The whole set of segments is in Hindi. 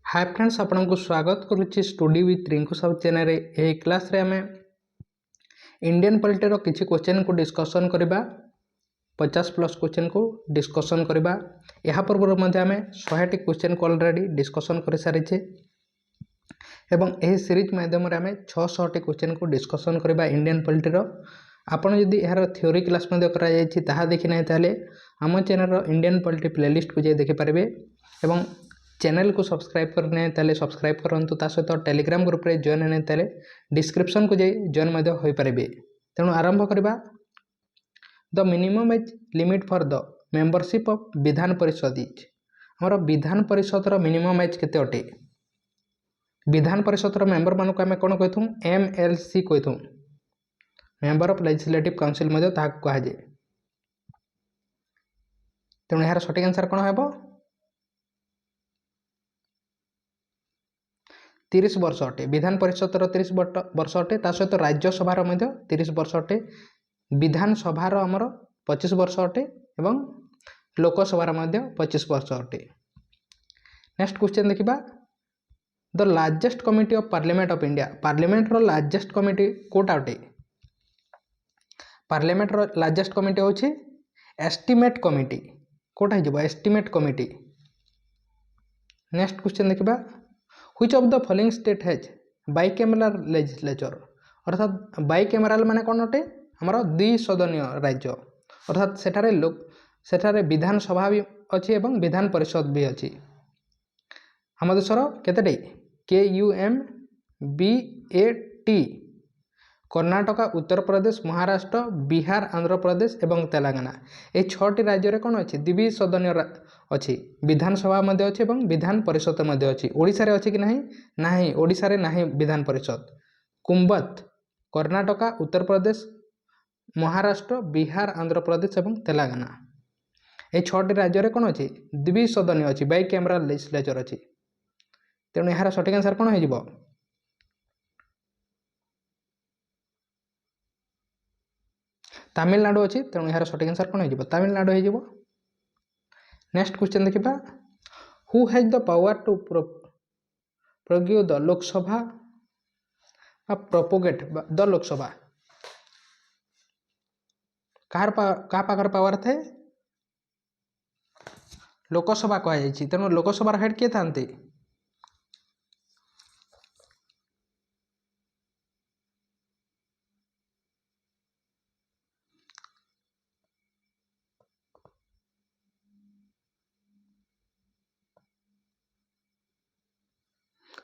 हाय फ्रेंड्स, आपको स्वागत करुच्ची स्टडी विथ रिंकू सब चैनल। यही क्लास रे आमे इंडियन पॉलिटी किसी क्वेश्चन को डिस्कसन करबा। 50+ क्वेश्चन को डिस्कसन करबा। यह पूर्व आम 100टी क्वेश्चन को ऑलरेडी डिस्कसन कर सारी एवं यह सीरीज माध्यम आम 600टी क्वेश्चन को डिस्कसन करबा इंडियन पॉलिटी। आपन जदि यार थ्योरी क्लास देखी ना ताले आम चैनल इंडियन पॉलिटी प्लेलिस्ट को जाए देखिपारे एवं चैनल को सब्सक्राइब करने ताले सब्सक्राइब करंतु ता सहित टेलीग्राम ग्रुप रे जॉइन होने ताले डिस्क्रिप्शन को जाए जॉइन मध्य होई पारिबे। तेणु आरंभ करबा। The minimum age limit for the membership of Vidhan Parishad is. हमर विधान परिषद रो मिनिमम एज केते अटे? विधान परिषद रो मेंबर मानको आमे कोन कहथु? MLC कहथु, मेंबर ऑफ लेजिस्लेटिव काउंसिल मध्य ता कहा जाए। तेणु यार सटीक आंसर कोन हेबो? 30 वर्ष अटे। विधान परिषद 30 वर्ष अटे, ता सहित राज्यसभा 30 वर्ष अटे, विधानसभा आमर 25 वर्ष अटे एवं लोकसभा 25 वर्ष अटे। नेक्स्ट क्वेश्चन देखिबा। The largest committee of parliament of India. Parliament रो लार्जेस्ट कमिटी कोटा अटे? पार्लियामेंट रो लार्जेस्ट कमिटी होछि एस्टिमेट कमिटी। कोटा हिजबो? Estimate committee. नेक्स्ट क्वेश्चन देखिबा। Which of the following state has bicameral legislature? अर्थात बाइकैमराल माने कौन अटे? हमारा द्विसदनीय राज्य, अर्थात सेठारे विधानसभा भी अच्छी एवं विधान परिषद भी अच्छी। आम देशर केतेटी? KUMBAT कर्णाटक, उत्तर प्रदेश, महाराष्ट्र, बिहार, आंध्र प्रदेश एवं तेलंगाना। ये 6टी राज्य रे कौन अच्छी? द्विसदनीय अच्छी, विधानसभा मध्य अच्छी एवं विधान परिषद मध्य अच्छी। ओडिशा रे अच्छी कि नहीं? नहीं, ओडिशा रे नहीं विधान परिषद। कुंभत कर्णाटक, उत्तर प्रदेश, महाराष्ट्र, बिहार, आंध्र प्रदेश एवं तेलंगाना। ये 6टी राज्य रे कौन अच्छी? द्विसदनीय अच्छी, बाइकैमराल लेजिस्लेचर अच्छी। तेणु यार सटीक आंसर कौन हो? तमिलनाडु अच्छी। तेणु यार सटीक आंसर कौन हो? तमिलनाडु हो। नेक्स्ट क्वेश्चन देखिबा। Who has the power to prorogue the Lok Sabha propagate the Lok Sabha? का पाखर पावर थे? लोकसभा कह जाइछि। तेणु लोकसभा हेड किए थांती?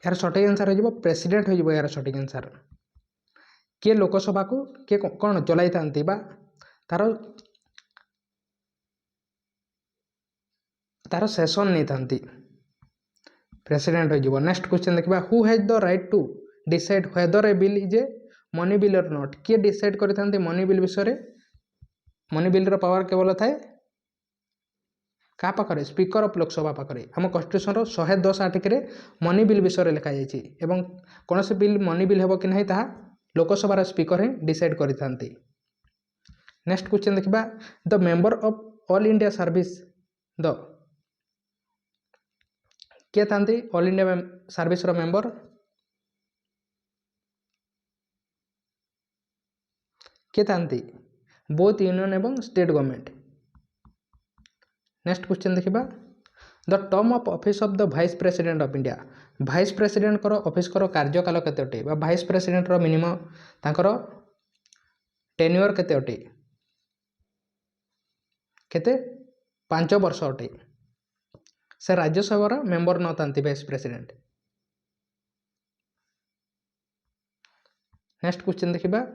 यार सटीक आंसर हो प्रेसिडेंट हो। यार सटीक आंसर किए लोकसभा को किए कौन चलाई थांती बा तार सेशन नहीं थांती, प्रेसिडेंट हो। नेक्स्ट क्वेश्चन देखिबा। Who has the right to decide whether a bill is a money bill or not? किए डिसाइड करि थांती मनी बिल विषय? मनी बिल रो पावर केवल थाए क्या पाखे? स्पीकर ऑफ लोकसभा पाखे। आम कन्स्टिट्यूशन 110 आर्टिकल मनी बिल विषय लिखा जाइए एवं कौन से बिल मनी बिल हेबो कि नहीं ताहा लोकसभा स्पीकर ही डिसाइड करि थांती। नेक्स्ट क्वेश्चन देखिबा। The member of all India service the किए थांती? ऑल इंडिया सर्विस रो मेंबर किए थांती? बोथ यूनियन एवं स्टेट गवर्नमेंट। नेक्स्ट क्वेश्चन देखिबा। The term of office of the vice president of India. Vice president करो ऑफिस करो कार्यकाल केते अटे? बा वाइस प्रेसिडेंट रो मिनिमम तांकर टेन्योर केते अटे? केते? 5 वर्ष अटे। से राज्यसभा मेंबर न Tanti vice president. Next question देखिबा।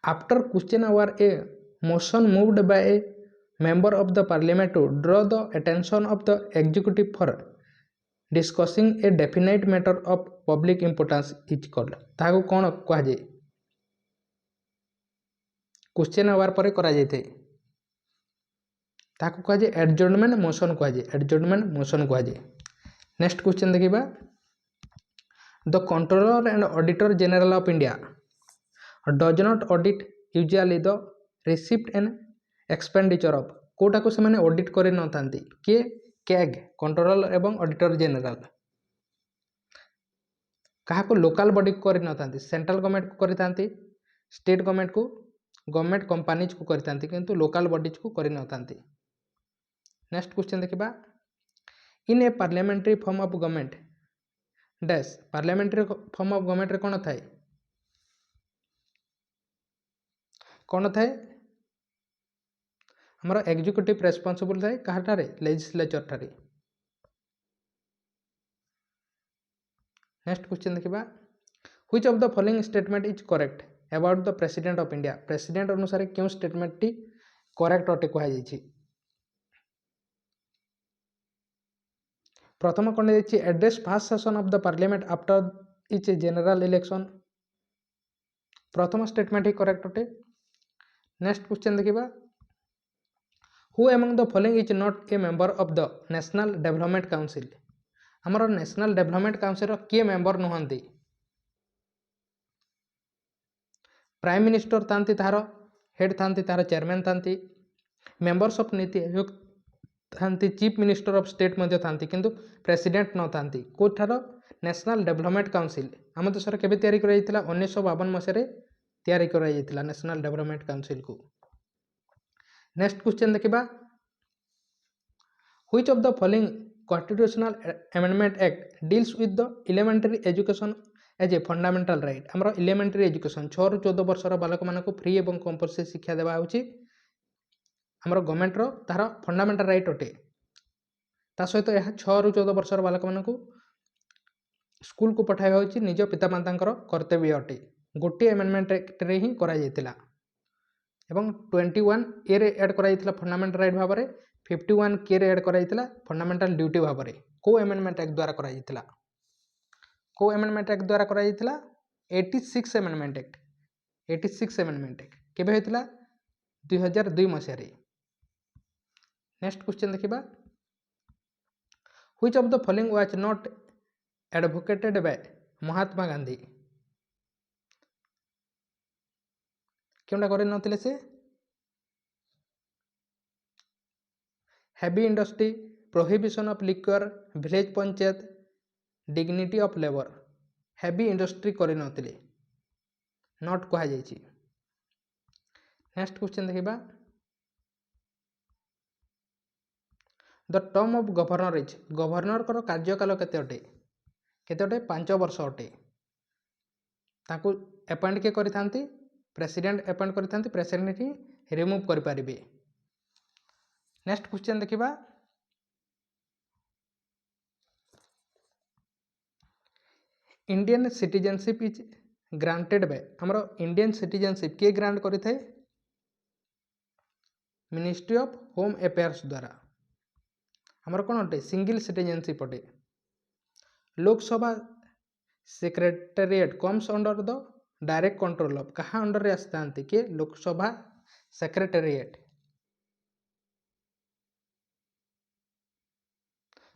After question hour, a motion moved by a member of the parliament to draw the attention of the executive for discussing a definite matter of public importance is called. ताको कौन कहा जाए? क्वेश्चन आवर पर करा जाए ताको कहा जाए एडजर्नमेंट मोशन कहा जाए। एडजर्नमेंट मोशन कहा जाए। नेक्स्ट क्वेश्चन देखिबा। The controller and auditor general of India does not audit usually the receipt and expenditure of कोटा को से माने ऑडिट करि न थांती के कैग कंट्रोलर एवं ऑडिटर जनरल कहा को लोकल बॉडी को करि न थांती सेंट्रल गवर्नमेंट को करि थांती स्टेट गवर्नमेंट को गवर्नमेंट कंपनीज को करि थांती किंतु लोकल बॉडीज को करि न थांती। नेक्स्ट क्वेश्चन देखिबा in a parliamentary form of government dash parliamentary form of government रे कौन थाए हमर एग्जीक्यूटिव रेस्पॉन्सिबल थाए कहाटारे लेजिस्लेचर ठारे। नेक्स्ट क्वेश्चन देखिबा which of the following statement is correct about the president of India president अनुसार क्यों स्टेटमेंट टी करेक्ट अटे कहा जायछि। प्रथम कौन जायछि address first session of the parliament after each general election प्रथम स्टेटमेंट ही करेक्ट अटे। नेक्स्ट क्वेश्चन देखिबा who among the following is not a member of the National development Council हमर नेशनल डेवलपमेंट काउंसिल रो किए मेंबर नुहंती प्राइम मिनिस्टर थांती तार हेड थांती तार chairman थांती members of NITI Aayog थांती chief minister of state मध्य थांती किंतु प्रेसिडेंट न थांती कोठार नेशनल डेवलपमेंट काउंसिल आम देशर केबे तयारी करा जायतिला 1952 मसीह तैयारी करा जायतिला नेशनल डेवलपमेंट काउंसिल को। नेक्स्ट क्वेश्चन देखिबा which of the following constitutional amendment act deals with the elementary education as a fundamental right हमर एलिमेंटरी एजुकेशन 6 ରୁ 14 वर्षर बालक मानक फ्री एवं कंपल्सरी शिक्षा देवा होची हमर गवर्नमेंट रो तार फंडामेंटल राइट अटे ता सहित यह 6 ରୁ 14 वर्षर बालक मानक स्कूल को पठाइबा होची निज पितामातांकर कर्तव्य अटे गोटे अमेंडमेंट एक्ट रे ही करा जायतिला एवं 21 ए रे ऐड करा जायतिला फंडामेंटल राइट भाव रे 51 के रे ऐड करा जायतिला फंडामेंटल ड्यूटी भाव रे को अमेंडमेंट एक्ट द्वारा करा जायतिला को अमेंडमेंट एक्ट द्वारा करा जायतिला 86 अमेंडमेंट एक्ट केबे होइतिला 2002 मसिया रे। नेक्स्ट क्वेश्चन देखिबा which of the following was not advocated by Mahatma Gandhi क्योंटा करे नथिले से heavy industry prohibition of liquor village panchayat dignity of labour heavy industry करे नथिले नॉट कहा जायछि। नेक्स्ट क्वेश्चन देखिबा the term of governor is governor कर कार्यकाल केते अटे 5 वर्ष अटे ताकू अपॉइंट के करि थांती प्रेसिडेंट अपॉइंट करि थांती प्रेसिडेंट ही रिमूव करि परिबे। नेक्स्ट क्वेश्चन देखिबा Indian citizenship is granted by हमर इंडियन सिटीजनशिप के ग्रांट करि थाए मिनिस्ट्री ऑफ होम अफेयर्स द्वारा हमर कोन अटे सिंगल सिटीजनशिप अटे। Lok Sabha secretariat comes under the direct control of कहा अंडर रे आस्तांती के लोकसभा सेक्रेटेरिएट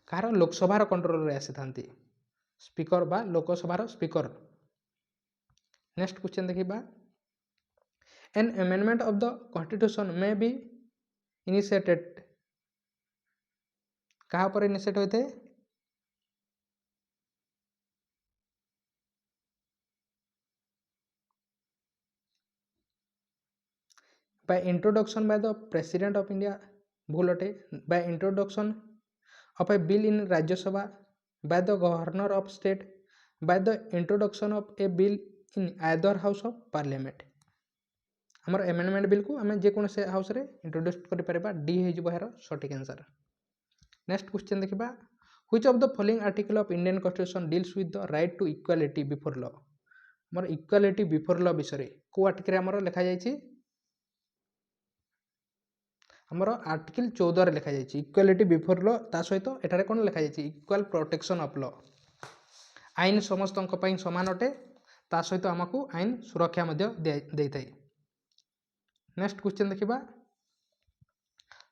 कहार लोकसभा कंट्रोल रे आसीथांती स्पीकर बा लोकसभा स्पीकर। नेक्स्ट क्वेश्चन देखिबा an amendment of the constitution may be initiated कहा पर इनिशिएट होते by introduction by the president of India भूल अटे by introduction of a bill in Rajya Sabha by the governor of state by the introduction of a bill in either house of parliament हमर अमेंडमेंट बिल को आम जेको से हाउस रे इंट्रोड्यूस करि परबा डी हे जबो हेर सटीक आंसर। नेक्स्ट क्वेश्चन देखिबा which of the following article of Indian constitution deals with the right to equality before law हमर इक्वालिटी बिफोर लॉ विषय को आर्टिकल हमर लिखा जायछि हमर आर्टिकल 14 रे लिखा जायछि इक्वालिटी बिफोर लॉ ता सहित एठारे कोन लिखा जायछि इक्वल प्रोटेक्शन ऑफ लॉ आईन समस्तक पई समान अटे ता सहित हमकु आईन सुरक्षा मध्ये देई थाई। नेक्स्ट क्वेश्चन देखिबा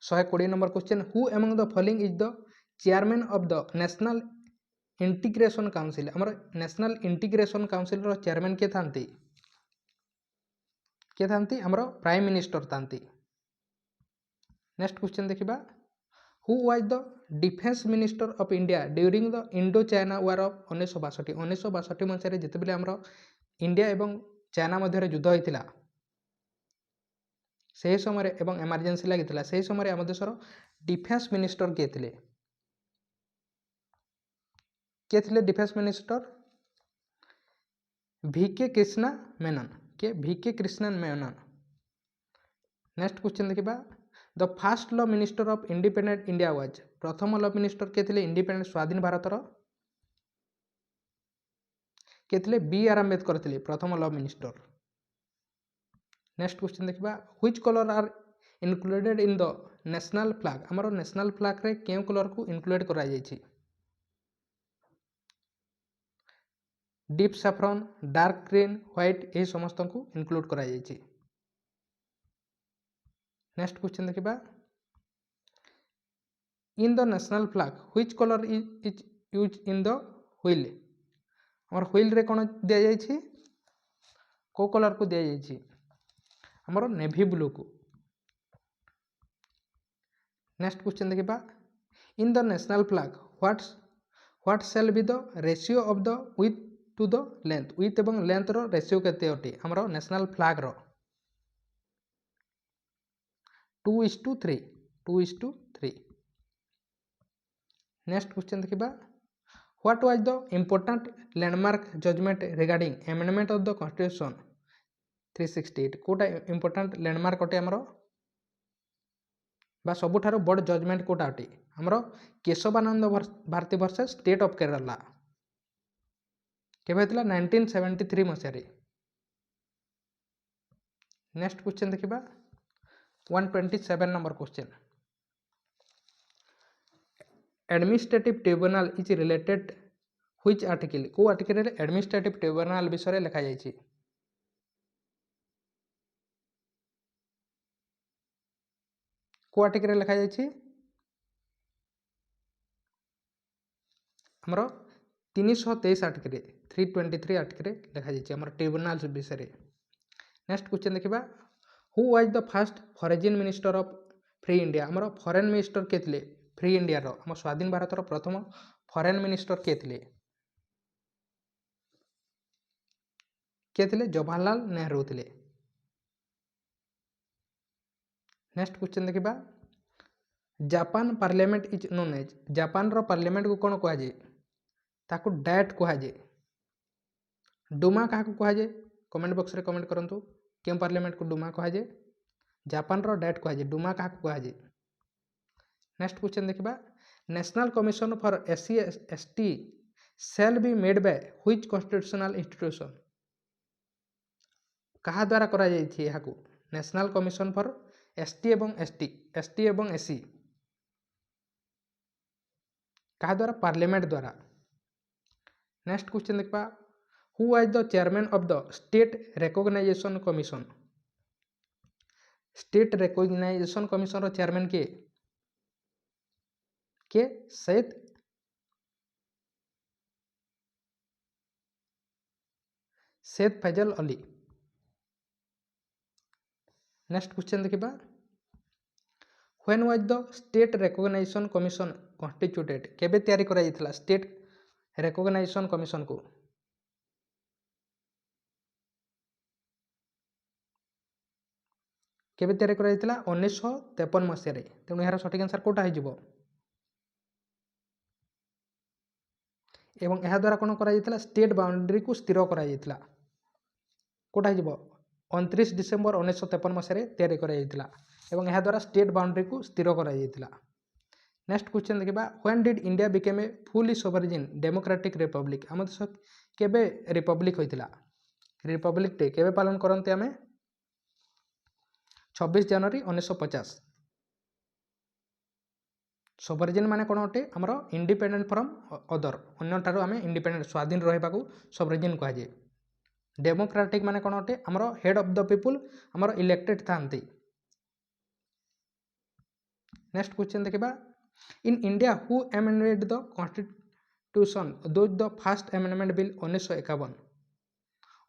120 number question who among the following is the chairman of the national integration council हमर नेशनल इंटीग्रेशन काउंसिल रो चेयरमैन के थांती हमर प्राइम मिनिस्टर थांती। नेक्स्ट क्वेश्चन देखिबा who was the defence minister of India during the Indo China war of 1962 1962 मसीह जितेबले आमर इंडिया एवं चाइना मध्य युद्ध होता से समय एवं एमरजेंसी लगी से समय आम देशर डिफेन्स मिनिस्टर किए थे defence minister VK Krishna Menon के VK Krishnan Menon. Next question देखिबा the first law minister of independent India was प्रथम लॉ मिनिस्टर किए थे इंडिपेंडेंट स्वाधीन भारतर किए थे BR अम्बेडकर थे प्रथम लॉ मिनिस्टर। नेक्स्ट क्वेश्चन देखिबा which colour are included in the national flag आमर नेशनल फ्लैग रे केउ कलर को इनक्लूड करा जायछि deep saffron dark green white यही समस्त को इनक्लूड करा जायछि। नेक्स्ट क्वेश्चन देखिबा in the national flag which colour is use in the wheel आमर व्हील रे कोन दिया जायछि को कलर को दिया जायछि आमर नेवी ब्लू को। नेक्स्ट क्वेश्चन देखिबा in the national flag what shall be the ratio of the width to the length width एवं लेंथ रो रेशियो केते अटे आमर नेशनल फ्लैग रो 2:3 2:3। नेक्स्ट क्वेश्चन देखिबा what was the important landmark judgement regarding amendment of the constitution 368 कोटा इम्पोर्टेंट लैंडमार्क अटे आमर बा सबुठारो बड़ जजमेंट कोटा अटे आमर Kesavananda Bharati versus state of Kerala केबे हेतला 1973 मसीह। नेक्स्ट क्वेश्चन देखिबा 127 number question administrative tribunal is related which article को आर्टिकल रे एडमिनिस्ट्रेटिव ट्रिब्यूनल विषय लिखा जायछि को आर्टिकल रे लिखा जायछि हमरो 323 आर्टिकल 323 आर्टिकल लिखा जायछि हमर ट्रिब्यूनल विषय रे। नेक्स्ट क्वेश्चन देखिबा who was the first foreign minister of free India हमर फॉरेन मिनिस्टर के थे फ्री इंडिया रो हम स्वाधीन भारत रो प्रथम फॉरेन मिनिस्टर के थे जवाहरलाल नेहरू थे। नेक्स्ट क्वेश्चन देखिबा Japan parliament is known as Japan रो पार्लियामेंट को कौन कह जाए ताकू डायट कह जाए डुमा क्या कह जाए कमेंट बॉक्स रे कमेंट करंतु क्यों पार्लियामेंट को डुमा कह जाए जापान रो डायट कह जाए डुमा क्या कह जाए। नेक्स्ट क्वेश्चन देखिबा national commission for SC ST shall be made by which constitutional institution कहा द्वारा करा जायछि याकू नेशनल कमिशन फॉर ST एवं SC कहा द्वारा पार्लियामेंट द्वारा। नेक्स्ट क्वेश्चन देखबा who was the chairman of the state reorganisation commission state reorganisation commission रो चेयरमैन के सैयद फैजल अली। नेक्स्ट क्वेश्चन देखिबा when was the state reorganisation commission constituted केबे तैयारी करा जायतिला स्टेट रिकॉग्नाइजेशन कमिशन को केबे तैयारी करा जायतिला 1953 मसीह रे तेणु यार सठिक आंसर कोटा हो जिवो एवं यह द्वारा कौन करा स्टेट बाउंड्री को स्थिर करा जायतिला कोटा हो जिवो 29 डिसेम्बर 1953 मसीह तैयारी करा जायतिला एवं यह द्वारा स्टेट बाउंड्री को स्थिर करा जायतिला। नेक्स्ट क्वेश्चन देखिबा when did India became a fully sovereign democratic Republic आम देश केबे रिपब्लिक होइतिला रिपब्लिक डे केबे पालन करते आमे 26 जनवरी 1950। सोवरेन माने कोन अटे हमर इंडिपेंडेंट फ्रॉम अदर अन्य ठारो आमे इंडिपेंडेंट स्वाधीन रहबा को सोवरेन कहा जाय। डेमोक्रेटिक माने कोन अटे हमर हेड ऑफ द पीपल हमर इलेक्टेड थांती। नेक्स्ट क्वेश्चन देखिबा in India who amended the constitution दो द फर्स्ट एमेंडमेंट बिल 1951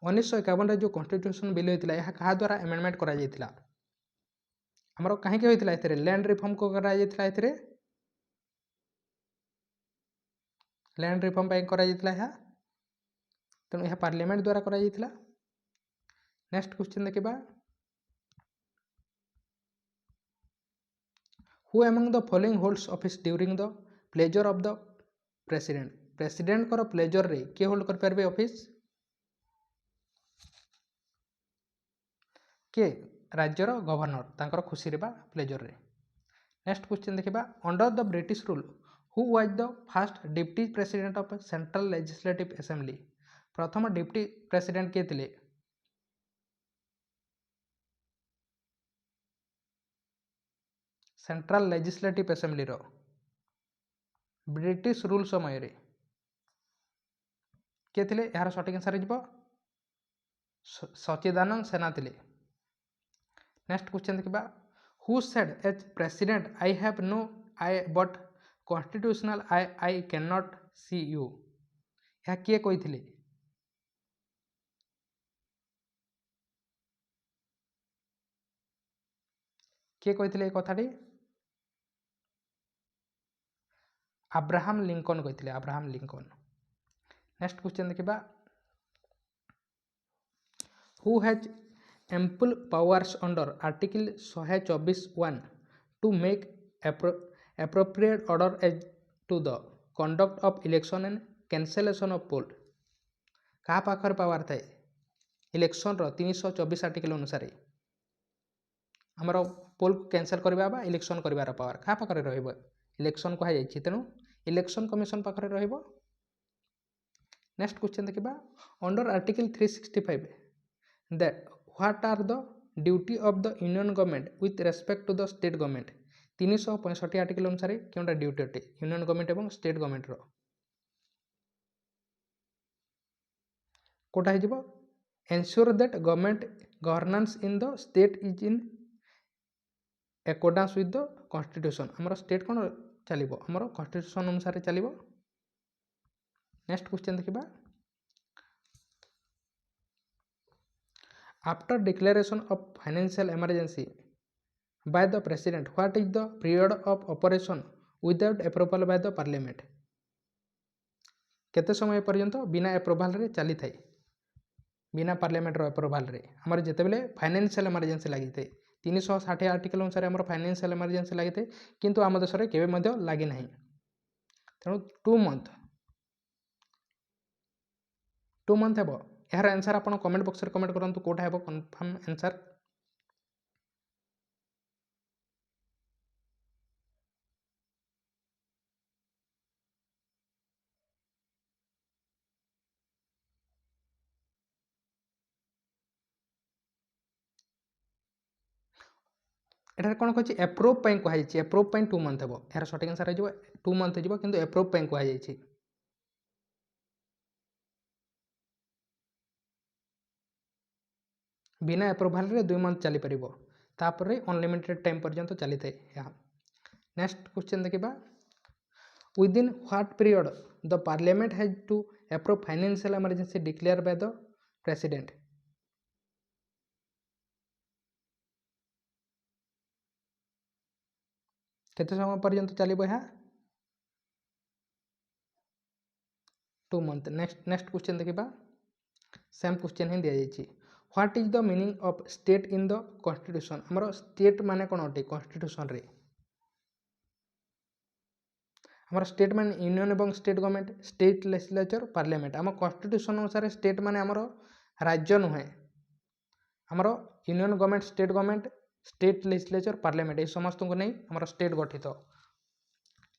1951 रे जो कॉन्स्टिट्यूशन बिल होइतिला यह कहा द्वारा एमेंडमेंट करा जायतिला आमर कहीं होता है लैंड रिफॉर्म को कराई लैंड रिफॉर्म कराई तेणु यह पार्लियामेंट द्वारा कराई। नेक्स्ट क्वेश्चन देखा who among the following holds office during the pleasure of the president president कर प्लेजर रे किए होल्ड कर पारे ऑफिस किए राज्यर गवर्नर तांकर खुशी रे बा प्लेजर रे। नेक्स्ट क्वेश्चन देखा under the British rule who was the fast deputy president of central legislative assembly प्रथम डिप्टी प्रेसिडेंट किए थे सेंट्रल लेजिस्लेटिव असेंबली रो ब्रिटिश रूल समय रे किए थे यार सठिक आंसर हो सच्चिदानंद सेना थे। नेक्स्ट क्वेश्चन देखा who said as president I have no eye but constitutional I can not see you यह किए कही किए कही कथाटी अब्राहम लिंकन कही अब्राहम लिंकन। नेक्स्ट क्वेश्चन देखा who has ample powers under article 124(1) to make appropriate order as to the conduct of election and cancellation of poll क्या पाखर पावर थाए इलेक्शन 324 आर्टिकल अनुसार आमर पोल को कैंसल करवा इलेक्शन कर पावर क्या पाखे इलेक्शन कहुई तेणु इलेक्शन कमिशन पाखे रहिबो। नेक्स्ट क्वेश्चन देखा under article 365 that what are the duty of the union government with respect to the state government 365 article अनुसार क्योंटा ड्यूटी अटे यूनियन गवर्नमेंट और स्टेट गवर्नमेंट रो कोटा हो ensure that government governance in the state is in accordance with the constitution आमर स्टेट कौन चलो आमर कॉन्स्टिट्यूशन अनुसार चलो। नेक्स्ट क्वेश्चन देखा after declaration of financial emergency by the president what is the period of operation without approval by the parliament केते समय पर्यंत बिना अप्रूवल रे चली थाए बिना पार्लियामेंट रो अप्रूवल रे हमर जेते बेले फाइनेंशियल इमरजेंसी लागि थाए 360 आर्टिकल अनुसार हमर फाइनेंशियल इमरजेंसी लागि थाए किंतु आम देश रे केबे मध्ये लागि नाही तेणु 2 मंथ हेबो यार आंसर आप कमेंट बॉक्स में कमेंट करूँ कौटा है कन्फर्म आंसर। एठार कौन कही एप्रूव कहुई एप्रूव 2 मंथ हे यार सठिक आंसर हो 2 मंथ हो कि एप्रूव कहुई बिना एप्रूवाल रे 2 मंथ चली पारिबो तापर अनलिमिटेड टाइम पर्यंत चली थाए। नेक्स्ट क्वेश्चन देखा within what period the parliament has to approve financial emergency declare by the president केते समय पर्यंत चलिबो यह 2 मंथ। नेक्स्ट क्वेश्चन देखा सेम क्वेश्चन ही दिया जाइए what is the meaning of state in the constitution आमर स्टेट माने कौन अटे कॉन्स्टिट्यूशन रे आमर स्टेट मान यूनियन और state government state legislature parliament आम कॉन्स्टिट्यूशन अनुसार स्टेट माने आमर राज्य नुहे आमर union government state legislature parliament ये समस्त को नहीं आमर स्टेट गठित।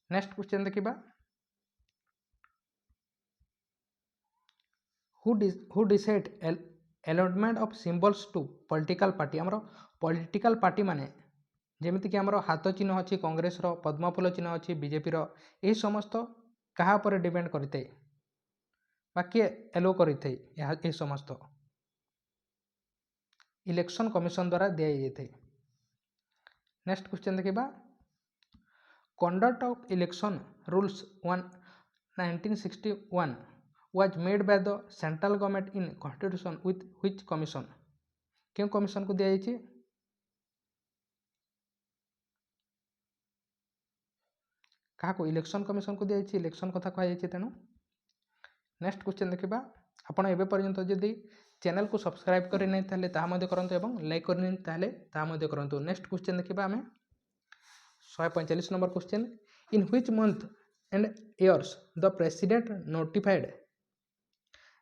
नेक्स्ट क्वेश्चन देखा who decide allotment of symbols to political party आमर पॉलिटिकल पार्टी माने जेमिति कि आमर हाथ चिन्ह अच्छी कांग्रेस रो पद्मफूल चिन्ह अच्छी बीजेपी रो यही समस्त क्या पर डिपेंड करते बाकी एलो करते यह समस्त इलेक्शन कमिशन द्वारा दिया जाए। नेक्स्ट क्वेश्चन देखा conduct of election rules 1961 was made by the central government in constitution with which commission क्यों कमिशन को दिया जाए क्या इलेक्शन कमिशन को दिखाई इलेक्शन कथा कहुई तेणु नेक्स्ट क्वेश्चन देखा आपण एवं पर्यंत जदि चैनल को सब्सक्राइब करना करूँ लाइक करनी करूँ। नेक्स्ट क्वेश्चन देखा आम 145 number question in which month and years the president notified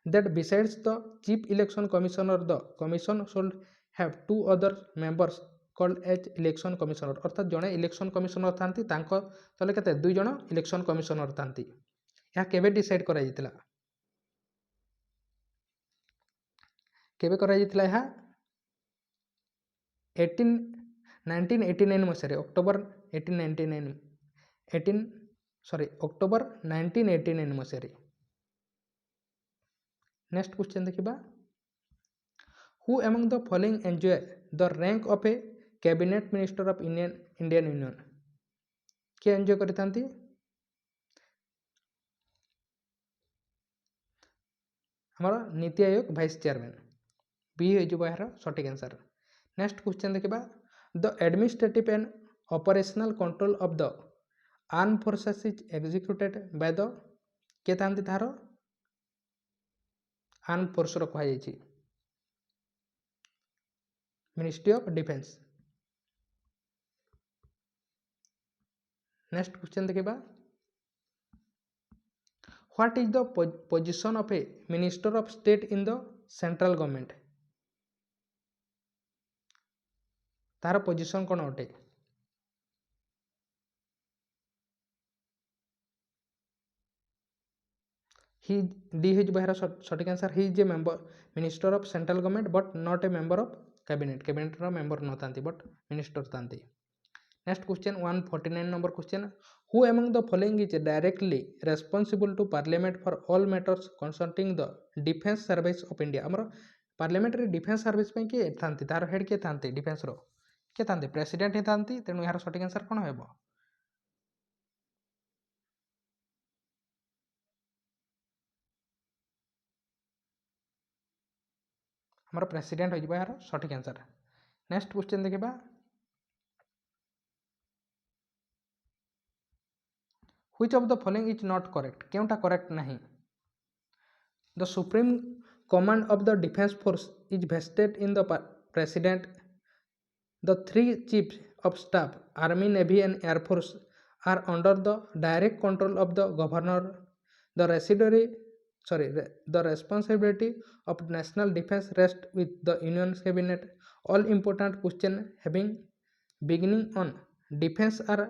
that besides the chief election commissioner the commission should have 2 other members called as election commissioner अर्थात जड़े इलेक्शन कमिशनर था तले के 2 जन इलेक्शन कमिशनर था यह केबे डिसाइड करा जायतिला केबे करा जायतिला यह 1989 मसीह अक्टोबर 1989 मसीह। नेक्स्ट क्वेश्चन देखा who among the following enjoy the rank of A cabinet minister of Indian union किए एंजॉय करती हमारा NITI Aayog vice chairman B हो यार सठिक आंसर। नेक्स्ट क्वेश्चन देखा the administrative and operational control of the arm forces is executed by the के तार आर्म फोर्स कहुई ministry of defence. Next question देखा what is the position of a minister of state in the central government तार पोजीशन कौन अटे ही डी हो सठिक answer he is a member minister of central government but not a member of cabinet member न था बट मिनिस्टर था। Next question 149 number question who among the following is directly responsible to parliament for all matters concerning the defence service of India आमर पार्लियामेंट रे डिफेंस सर्विस पे किए था तार हेड किए था डिफेंस रो किए था प्रेसिडेंट ही था तेणु यार सठिक आंसर कौन हो हमार प्रेसिडेंट हो यार सठिक आंसर। नेक्स्ट क्वेश्चन देखा which of the following is not correct क्योंटा करेक्ट नहीं the supreme command of the defence force is vested in the president the 3 chiefs of staff army navy and air force are under the direct control of the governor the responsibility of national defense rests with the union cabinet all important question having beginning on defense are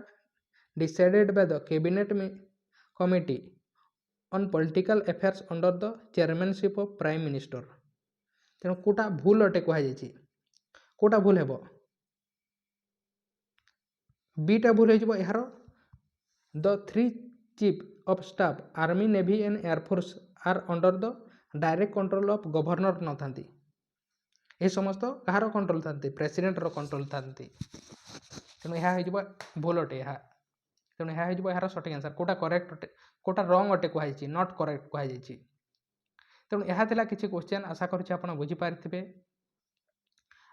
decided by the cabinet committee on political affairs under the chairmanship of prime minister तेणु कोटा भूल अटे कहुई कोटा भूल हेब बीटा भूल हो यार the 3 chief of staff army navy and air force are under the direct control of governor न था ये समस्त कहार कंट्रोल था प्रेसिडेंट रो कंट्रोल था तेणु यह भूल अटे तेणु यह यार सठिक आंसर कोटा करेक्ट अटे कोटा रंग अटे कहुई नॉट करेक्ट कहुई तेणु यह किसी क्वेश्चन आशा करुँच आप बुझीपारे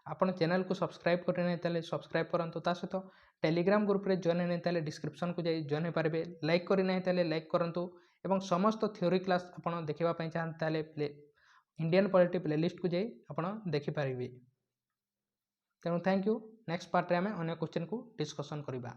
आपण चैनल को सब्सक्राइब करें सब्सक्राइब करूँ ता सहित टेलीग्राम ग्रुप रे जॉइन नहीं डिस्क्रिप्शन को जाई जॉइन पारे लाइक करना लाइक करूँ एवं समस्त थ्योरी क्लास आप देखापी चाहते इंडियन पॉलिटी प्लेलिस्ट को जाई आप देखिपारे तेणु थैंक यू नेक्स्ट पार्ट में आम अन्य क्वेश्चन को डिस्कसन करवा।